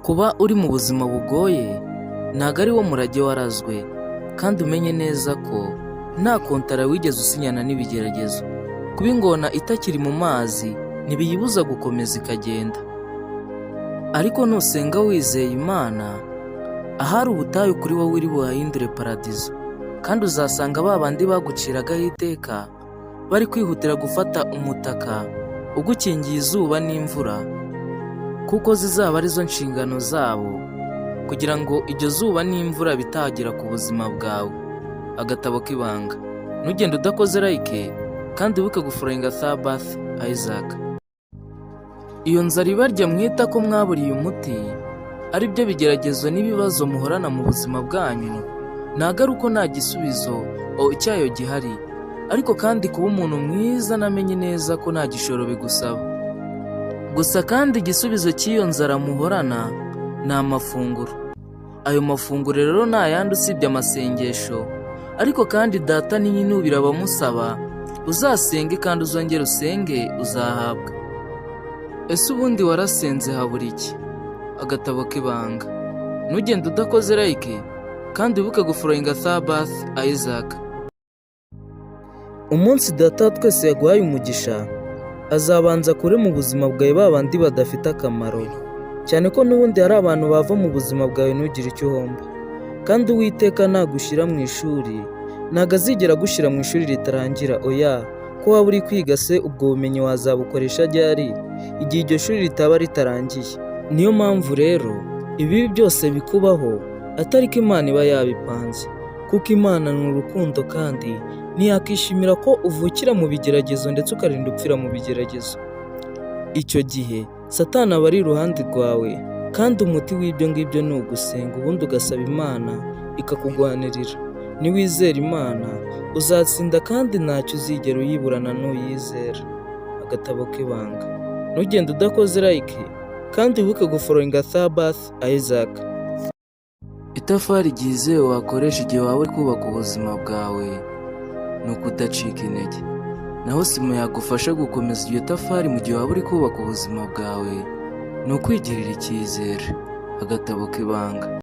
Kuba uri mu buzima bugoye ntago ari wo murage warazwe, kandi umenye neza ko nta kontara wigeze usinyana n'ibigeragezo. Kuba ingona itakiri mu mazi ntibiyibuza gukomeza ikagenda. Ariko nusenga wizeye Imana, ahari ubutayu kuri wowe uri buhahindure paradizo, kandi uzasanga ba bandi baguciragaho iteka bari kwihutira gufata umutaka ugukingiye izuba n'imvura, kuko zizaba arizo nshingano zabo kugira ngo iryo zuba n'imvura bitagera ku buzima bwawe. Agatabo k'ibanga. Ntugende udakoze like, kandi wibuke gufollowinga Sabbath Isaac. Iyo nzara ibarya mwita ko mwaburiye umuti, ari byo bigeragezo n'ibibazo muhorana mu buzima bwanyu, ntago ari uko nta gisubizo cyayo gihari, ariko kandi kuba umuntu mwiza namenye neza ko nta gishoro bigusaba. Gusa kandi igisubizo cy'iyo nzara muhorana ni amafunguro. Ayo mafunguro rero nta yandi usibye amasengesho, ariko kandi data ninyinubira abamusaba, uzasenge kandi uzongere usenge uzahabwa. Ese ubundi warasenze habura iki? Agatabo k'ibanga. Ntugende udakoze like, kandi wibuke gufollowinga Sabbath Isaac. Umunsi data twese yaguhaye umugisha, azabanza kure mu buzima bwawe babandi badafite akamaro, cyane ko n'ubundi hari abantu bava mu buzima bwawe ntugire icyo uhomba. Kandi Uwiteka nagushyira mu ishuri, ntago azigera agushyira mu ishuri ritarangira. Oya, ko waba uri kwiga se ubwo bumenyi wazabukoresha ryari igihe iryo shuri ritaba ritarangiye? Niyo mpamvu rero ibi byose bikubaho atari ko Imana iba yabipanze, kuko Imana ni urukundo kandi ntiyakishimira ko uvukira mu bigeragezo ndetse ukarinda upfira mu bigeragezo. Icyo gihe Satani aba ari iruhande rwawe, kandi umuti w'ibyo ngibyo ni ugusenga, ubundi ugasaba Imana ikakugwanirira. Niwizera Imana uzatsinda, kandi ntacyo uzigera uyiburana n'uyizera. Agatabo k'ibanga. Ntugende udakoze like, kandi wibuke gufollowinga Sabbath Isaac. Itafari ryizewe wakoresha igihe waba uri kubaka ubuzima bwawe ni ukudacika intege. Naho sima yagufasha gukomeza iryo tafari mu gihe waba uri kubaka ubuzima bwawe ni ukwigirira icyizere. Agatabo k'ibanga.